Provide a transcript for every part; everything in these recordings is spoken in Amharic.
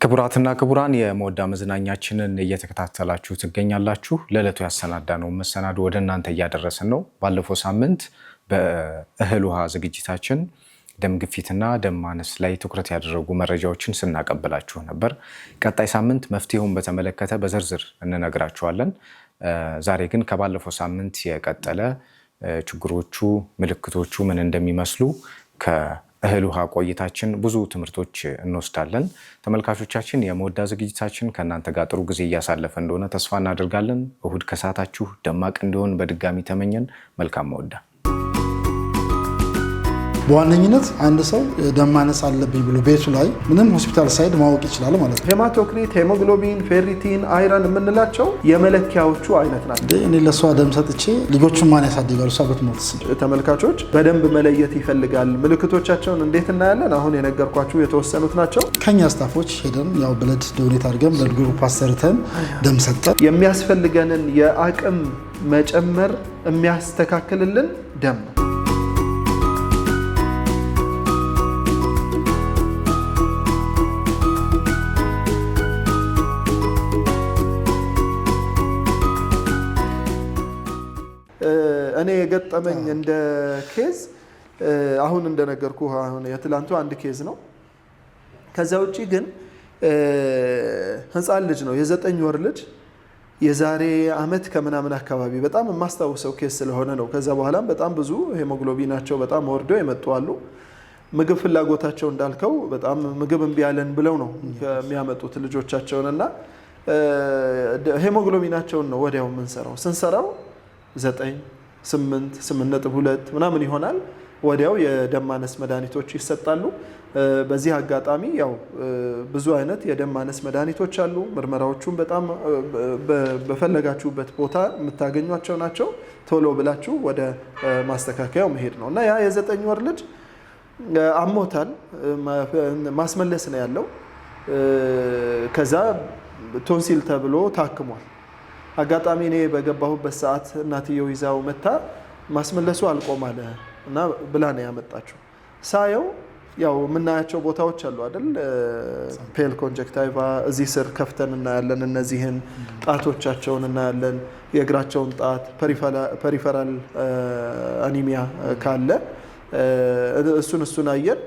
ክቡራትና ክቡራን የሞዳ መዝናኛችንን እየተከታተላችሁ ትገኛላችሁ። ለዕለቱ ያሰናዳነው መሰናዶ ወደ እናንተ እያደረስን ነው። ባለፈው ሳምንት በእህል ውሃ ዝግጅታችን ደም ግፊትና ደም ማነስ ላይ ትኩረት ያደረጉ መረጃዎችን ስናቀብላችሁ ነበር። ቀጣይ ሳምንት መፍትሄውን በተመለከተ በዝርዝር እንነግራችኋለን። ዛሬ ግን ከባለፈው ሳምንት የቀጠለ ችግሮቹ፣ ምልክቶቹ ምን እንደሚመስሉ ከእህል ውሃ ቆይታችን ብዙ ትምህርቶች እንወስዳለን። ተመልካቾቻችን የሞዳ ዝግጅታችን ከእናንተ ጋር ጥሩ ጊዜ እያሳለፈ እንደሆነ ተስፋ እናደርጋለን። እሁድ ከሰዓታችሁ ደማቅ እንዲሆን በድጋሚ ተመኘን። መልካም ሞዳ። በዋነኝነት አንድ ሰው ደም ማነስ አለብኝ ብሎ ቤቱ ላይ ምንም ሆስፒታል ሳይድ ማወቅ ይችላል ማለት ነው። ሄማቶክሪት፣ ሄሞግሎቢን፣ ፌሪቲን፣ አይረን የምንላቸው የመለኪያዎቹ አይነት ናቸው። እኔ ለሷ ደም ሰጥቼ ልጆቹን ማን ያሳድጋሉ? እሷ ብትሞትስ? ተመልካቾች በደንብ መለየት ይፈልጋል። ምልክቶቻቸውን እንዴት እናያለን? አሁን የነገርኳችሁ የተወሰኑት ናቸው። ከኛ ስታፎች ሄደን ያው ብለድ ዶኔት አድርገን ብለድ ግሩፕ አሰርተን ደም ሰጠን። የሚያስፈልገንን የአቅም መጨመር የሚያስተካክልልን ደም ነው። እኔ የገጠመኝ እንደ ኬዝ አሁን እንደነገርኩ አሁን የትላንቱ አንድ ኬዝ ነው። ከዛ ውጪ ግን ህፃን ልጅ ነው፣ የ9 ወር ልጅ የዛሬ አመት ከምናምን አካባቢ በጣም የማስታውሰው ኬዝ ስለሆነ ነው። ከዛ በኋላም በጣም ብዙ ሄሞግሎቢናቸው በጣም ወርደው የመጡ አሉ። ምግብ ፍላጎታቸው እንዳልከው በጣም ምግብ እምቢ ያለን ብለው ነው የሚያመጡት ልጆቻቸውን እና ሄሞግሎቢናቸውን ነው ወዲያው የምንሰራው። ስንሰራው 9 8 8.2 ምናምን ይሆናል። ወዲያው የደም ማነስ መድኃኒቶች ይሰጣሉ። በዚህ አጋጣሚ ያው ብዙ አይነት የደም ማነስ መድኃኒቶች አሉ። ምርመራዎቹም በጣም በፈለጋችሁበት ቦታ የምታገኟቸው ናቸው። ቶሎ ብላችሁ ወደ ማስተካከያው መሄድ ነው እና ያ የ9 ወር ልጅ አሞታል። ማስመለስ ነው ያለው። ከዛ ቶንሲል ተብሎ ታክሟል። አጋጣሚ እኔ በገባሁበት ሰዓት እናትየው ይዛው መታ ማስመለሱ አልቆም አለ እና ብላ ነው ያመጣችው። ሳየው ያው የምናያቸው ቦታዎች አሉ አይደል? ፔል ኮንጀክቲቫ እዚህ ስር ከፍተን እናያለን። እነዚህን ጣቶቻቸውን እናያለን። የእግራቸውን ጣት ፐሪፈራል አኒሚያ ካለ እሱን አየን።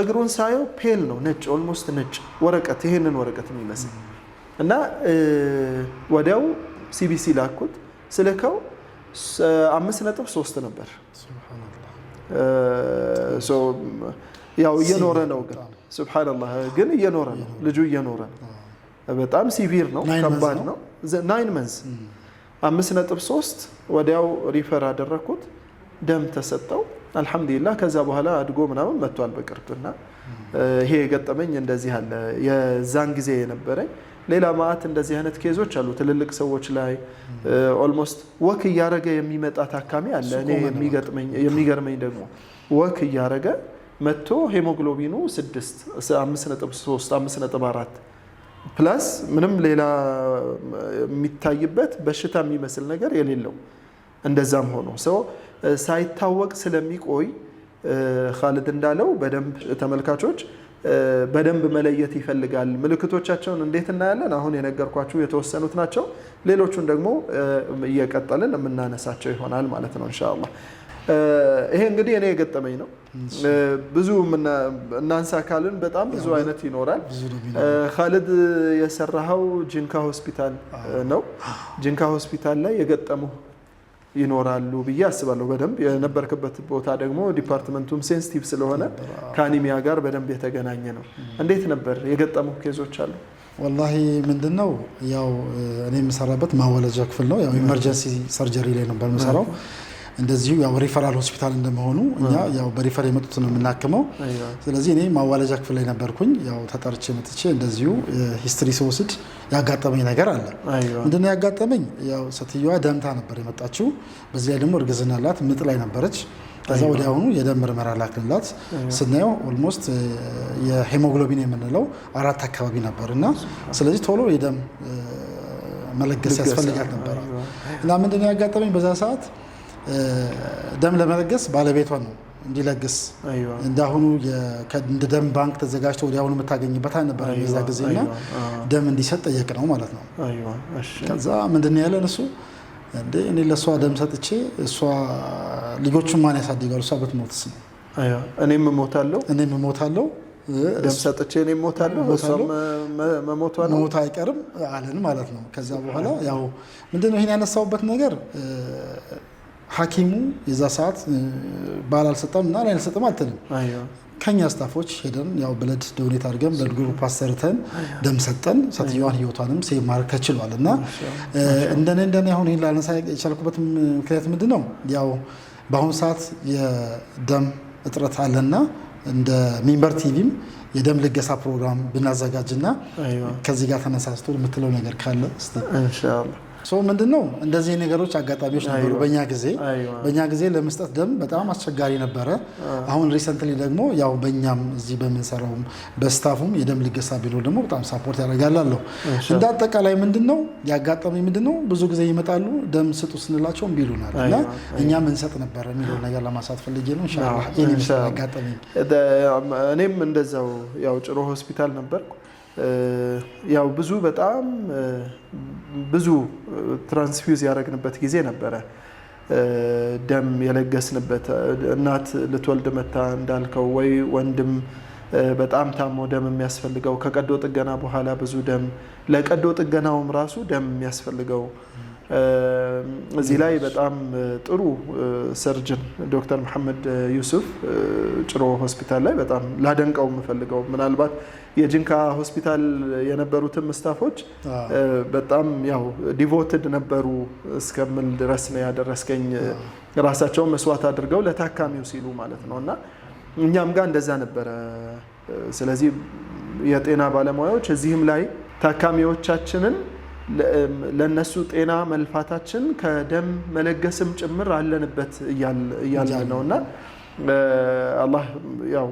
እግሩን ሳየው ፔል ነው፣ ነጭ ኦልሞስት ነጭ ወረቀት፣ ይሄንን ወረቀት የሚመስል እና ወዲያው ሲቢሲ ላኩት። ስልከው 5.3 ነበር። ያው እየኖረ ነው ግን ሱብሃንአላህ ግን እየኖረ ነው ልጁ እየኖረ ነው። በጣም ሲቪር ነው፣ ከባድ ነው። 9 መንዝ 5.3 ወዲያው ሪፈር አደረኩት። ደም ተሰጠው አልሐምዱሊላህ። ከዛ በኋላ አድጎ ምናምን መጥቷል በቅርብና ይሄ የገጠመኝ እንደዚህ አለ። የዛን ጊዜ የነበረኝ ሌላ ማአት እንደዚህ አይነት ኬዞች አሉ። ትልልቅ ሰዎች ላይ ኦልሞስት ወክ እያረገ የሚመጣ ታካሚ አለ። እኔ የሚገርመኝ ደግሞ ወክ እያረገ መጥቶ ሄሞግሎቢኑ 6 5.3 5.4 ፕላስ ምንም ሌላ የሚታይበት በሽታ የሚመስል ነገር የሌለው እንደዛም ሆኖ ሰው ሳይታወቅ ስለሚቆይ ኻልድ እንዳለው በደንብ ተመልካቾች በደንብ መለየት ይፈልጋል። ምልክቶቻቸውን እንዴት እናያለን? አሁን የነገርኳችሁ የተወሰኑት ናቸው። ሌሎቹን ደግሞ እየቀጠልን የምናነሳቸው ይሆናል ማለት ነው ኢንሻአላህ። ይሄ እንግዲህ እኔ የገጠመኝ ነው። ብዙ እናንሳ ካልን በጣም ብዙ አይነት ይኖራል። ኻልድ የሰራኸው ጂንካ ሆስፒታል ነው። ጂንካ ሆስፒታል ላይ የገጠሙ ይኖራሉ ብዬ አስባለሁ። በደንብ የነበርክበት ቦታ ደግሞ ዲፓርትመንቱም ሴንሲቲቭ ስለሆነ ከአኒሚያ ጋር በደንብ የተገናኘ ነው። እንዴት ነበር የገጠሙ ኬዞች አሉ? ወላሂ ምንድነው ያው እኔ የምሰራበት ማወለጃ ክፍል ነው። ያው ኢመርጀንሲ ሰርጀሪ ላይ ነበር የምሰራው። እንደዚሁ ያው ሪፈራል ሆስፒታል እንደመሆኑ እኛ ያው በሪፈር የመጡት ነው የምናክመው። ስለዚህ እኔ ማዋለጃ ክፍል ላይ ነበርኩኝ። ያው ተጠርቼ መጥቼ እንደዚሁ ሂስትሪ ስወስድ ያጋጠመኝ ነገር አለ። ምንድነው ያጋጠመኝ? ያው ሴትዮዋ ደምታ ነበር የመጣችው። በዚህ ላይ ደግሞ እርግዝና አላት፣ ምጥ ላይ ነበረች። ከዛ ወዲያውኑ የደም ምርመራ ላክንላት። ስናየው ኦልሞስት የሄሞግሎቢን የምንለው 4 አካባቢ ነበርና ስለዚህ ቶሎ የደም መለገስ ያስፈልጋት ነበር እና ምንድነው ያጋጠመኝ በዛ ሰዓት ደም ለመለገስ ባለቤቷን ነው እንዲለግስ እንዳሁኑ እንደ ደም ባንክ ተዘጋጅቶ ወዲያውኑ የምታገኝበት አልነበረም የዛ ጊዜና ደም እንዲሰጥ ጠየቅ ነው ማለት ነው። ከዛ ምንድን ያለን እሱ እንዴ እኔ ለሷ ደም ሰጥቼ እሷ ልጆቹን ማን ያሳድጋሉ? እሷ ብትሞትስ ነው? እኔም እሞታለሁ ደም ሰጥቼ እኔም እሞታለሁ እሷም መሞቷ አይቀርም አለን ማለት ነው። ከዛ በኋላ ያው ምንድነው ይሄን ያነሳውበት ነገር ሐኪሙ የዛ ሰዓት ባል አልሰጠም እና ላይ አልሰጠም አልተንም። ከኛ ስታፎች ሄደን ያው ብለድ ዶኔት አድርገን ብለድ ግሩፕ አሰርተን ደም ሰጠን። ሰትየዋን ህይወቷንም ሴቭ ማድረግ ተችሏል። እና እንደኔ አሁን ይሄን ላነሳ የቻልኩበት ምክንያት ምንድነው ያው በአሁኑ ሰዓት የደም እጥረት አለና እንደ ሚንበር ቲቪም የደም ልገሳ ፕሮግራም ብናዘጋጅና ከዚህ ጋር ተነሳስቶ የምትለው ነገር ካለ እስቲ ኢንሻአላህ። ምንድነው እንደዚህ ነገሮች አጋጣሚዎች ነበሩ በእኛ ጊዜ ለመስጠት ደም በጣም አስቸጋሪ ነበረ። አሁን ሪሰንትሊ ደግሞ ያው በእኛም እዚህ በምንሰራውም በስታፉም የደም ልገሳ ቢሮ ደግሞ በጣም ሳፖርት ያደርጋላለሁ። እንደ አጠቃላይ ምንድነው ያጋጣሚ ምንድነው ብዙ ጊዜ ይመጣሉ ደም ስጡ ስንላቸው ቢሉናል እና እኛም እንሰጥ ነበር የሚለው ነገር ለማሳት ፈልጌ ነው። ኢንሻአላህ ይሄን ያጋጣሚ እኔም እንደዛው ያው ጭሮ ሆስፒታል ነበርኩ። ያው በጣም ብዙ ትራንስፊውዝ ያደረግንበት ጊዜ ነበረ። ደም የለገስንበት እናት ልትወልድ መታ እንዳልከው ወይ ወንድም በጣም ታሞ ደም የሚያስፈልገው ከቀዶ ጥገና በኋላ ብዙ ደም ለቀዶ ጥገናውም ራሱ ደም የሚያስፈልገው እዚህ ላይ በጣም ጥሩ ሰርጅን ዶክተር መሐመድ ዩሱፍ ጭሮ ሆስፒታል ላይ በጣም ላደንቀው የምፈልገው ምናልባት የጅንካ ሆስፒታል የነበሩትም ስታፎች በጣም ያው ዲቮትድ ነበሩ እስከምን ድረስ ነው ያደረስከኝ ራሳቸው መስዋዕት አድርገው ለታካሚው ሲሉ ማለት ነውና እኛም ጋር እንደዛ ነበረ። ስለዚህ የጤና ባለሙያዎች እዚህም ላይ ታካሚዎቻችንን ለነሱ ጤና መልፋታችን ከደም መለገስም ጭምር አለንበት እያለ ነውና አላህ ያው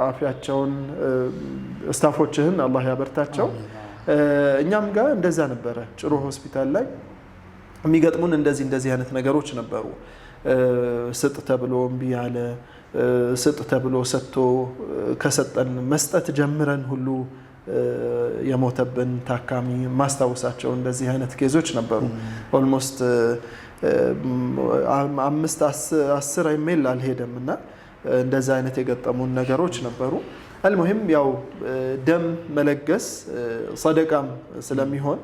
አፊያቸውን ስታፎችህን አላህ ያበርታቸው። እኛም ጋር እንደዛ ነበረ ጭሮ ሆስፒታል ላይ የሚገጥሙን እንደዚህ አይነት ነገሮች ነበሩ። ስጥ ተብሎ እምቢ ያለ ስጥ ተብሎ ሰጥቶ ከሰጠን መስጠት ጀምረን ሁሉ የሞተብን ታካሚ ማስታወሳቸው እንደዚህ አይነት ኬዞች ነበሩ። ኦልሞስት 5-10 ኢሜል አልሄደም እና እንደዛ አይነት የገጠሙን ነገሮች ነበሩ። አልሙሂም ያው ደም መለገስ ሰደቃም ስለሚሆን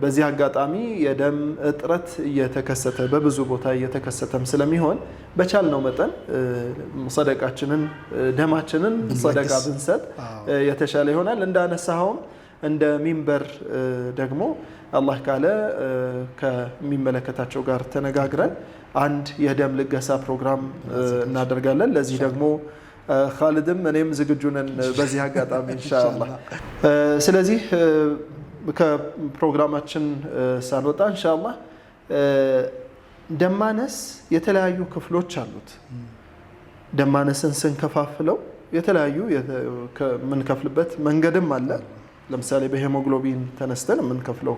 በዚህ አጋጣሚ የደም እጥረት እየተከሰተ በብዙ ቦታ እየተከሰተም ስለሚሆን በቻልነው መጠን ሰደቃችንን ደማችንን ሰደቃ ብንሰጥ የተሻለ ይሆናል። እንዳነሳኸውም እንደ ሚንበር ደግሞ አላህ ካለ ከሚመለከታቸው ጋር ተነጋግረን አንድ የደም ልገሳ ፕሮግራም እናደርጋለን። ለዚህ ደግሞ ኻሊድም እኔም ዝግጁ ነን በዚህ አጋጣሚ ኢንሻአላህ። ስለዚህ ከፕሮግራማችን ሳንወጣ ኢንሻአላህ ደም ማነስ የተለያዩ ክፍሎች አሉት። ደም ማነስን ስንከፋፍለው የተለያዩ የምንከፍልበት መንገድም አለ። ለምሳሌ በሄሞግሎቢን ተነስተን የምንከፍለው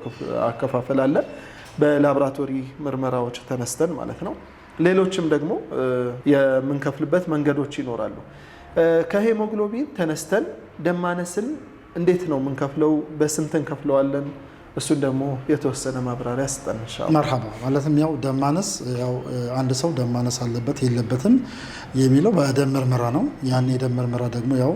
አከፋፈል አለ፣ በላቦራቶሪ ምርመራዎች ተነስተን ማለት ነው። ሌሎችም ደግሞ የምንከፍልበት መንገዶች ይኖራሉ። ከሄሞግሎቢን ተነስተን ደም ማነስን እንዴት ነው የምንከፍለው? በስንት እንከፍለዋለን? እሱን ደግሞ የተወሰነ ማብራሪያ ስጠን ኢንሻአላህ። መርሐባ። ማለትም ያው ደም ማነስ ያው አንድ ሰው ደም ማነስ አለበት የለበትም የሚለው በደም ምርመራ ነው። ያን የደም ምርመራ ደግሞ ያው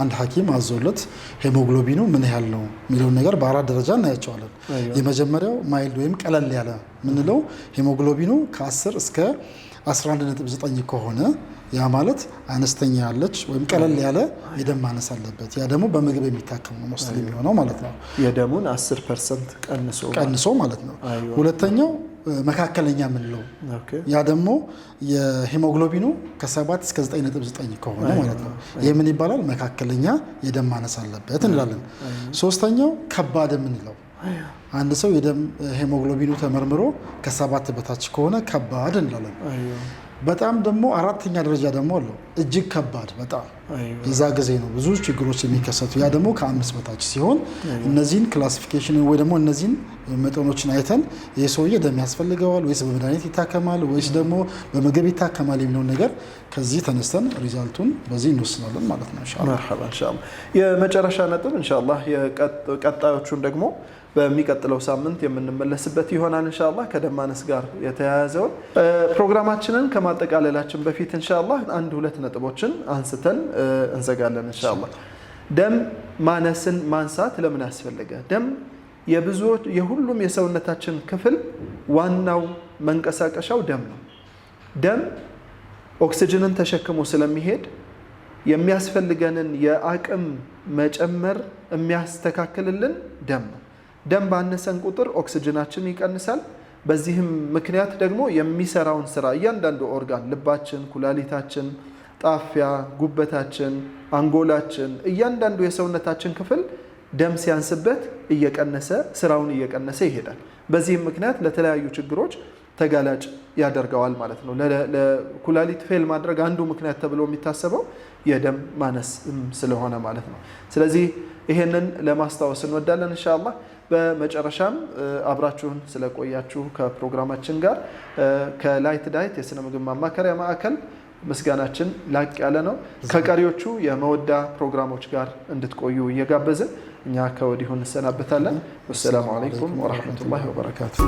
አንድ ሐኪም አዞለት ሄሞግሎቢኑ ምን ያህል ነው የሚለውን ነገር በአራት ደረጃ እናያቸዋለን። የመጀመሪያው ማይልድ ወይም ቀለል ያለ ምንለው ሄሞግሎቢኑ ከ10 እስከ 11.9 ከሆነ ያ ማለት አነስተኛ ያለች ወይም ቀለል ያለ የደም ማነስ አለበት። ያ ደግሞ በምግብ የሚታከም ነው ሙስሊም የሚሆነው ማለት ነው። የደሙን 10% ቀንሶ ማለት ነው። ሁለተኛው መካከለኛ ምንለው ያ ደግሞ የሄሞግሎቢኑ ከ7 እስከ 9.9 ከሆነ ማለት ነው። ይሄ ምን ይባላል? መካከለኛ የደም ማነስ አለበት እንላለን። ሶስተኛው ከባድ ምንለው አንድ ሰው የደም ሄሞግሎቢኑ ተመርምሮ ከ7 በታች ከሆነ ከባድ እንላለን። በጣም ደግሞ አራተኛ ደረጃ ደግሞ አለው እጅግ ከባድ በጣም የዛ ጊዜ ነው ብዙ ችግሮች የሚከሰቱ። ያ ደግሞ ከ5 በታች ሲሆን እነዚህን ክላሲፊኬሽን ወይ ደግሞ እነዚህን መጠኖችን አይተን ይህ ሰውዬ ደም ያስፈልገዋል ወይስ በመድኃኒት ይታከማል ወይስ ደግሞ በምግብ ይታከማል የሚለውን ነገር ከዚህ ተነስተን ሪዛልቱን በዚህ እንወስናለን ማለት ነው። ኢንሻአላህ የመጨረሻ ነጥብ ኢንሻአላህ ቀጣዮቹን ደግሞ በሚቀጥለው ሳምንት የምንመለስበት ይሆናል ኢንሻአላህ። ከደም ማነስ ጋር የተያያዘው ፕሮግራማችንን ከማጠቃለላችን በፊት ኢንሻአላህ 1-2 ነጥቦችን አንስተን እንዘጋለን ኢንሻአላህ። ደም ማነስን ማንሳት ለምን ያስፈልገ? ደም የሁሉም የሰውነታችን ክፍል ዋናው መንቀሳቀሻው ደም ነው። ደም ኦክሲጅንን ተሸክሞ ስለሚሄድ የሚያስፈልገንን የአቅም መጨመር የሚያስተካክልልን ደም ነው። ደም ባነሰን ቁጥር ኦክሲጅናችን ይቀንሳል። በዚህም ምክንያት ደግሞ የሚሰራውን ስራ እያንዳንዱ ኦርጋን ልባችን፣ ኩላሊታችን፣ ጣፊያ፣ ጉበታችን፣ አንጎላችን እያንዳንዱ የሰውነታችን ክፍል ደም ሲያንስበት እየቀነሰ ስራውን እየቀነሰ ይሄዳል። በዚህም ምክንያት ለተለያዩ ችግሮች ተጋላጭ ያደርገዋል ማለት ነው። ለኩላሊት ፌል ማድረግ አንዱ ምክንያት ተብሎ የሚታሰበው የደም ማነስ ስለሆነ ማለት ነው። ስለዚህ ይሄንን ለማስታወስ እንወዳለን ኢንሻአላህ። በመጨረሻም አብራችሁን ስለቆያችሁ ከፕሮግራማችን ጋር ከላይት ዳይት የስነ ምግብ ማማከሪያ ማዕከል ምስጋናችን ላቅ ያለ ነው። ከቀሪዎቹ የመወዳ ፕሮግራሞች ጋር እንድትቆዩ እየጋበዝን እኛ ከወዲሁ እንሰናበታለን። ወሰላሙ አለይኩም ወራህመቱላሂ ወበረካቱ።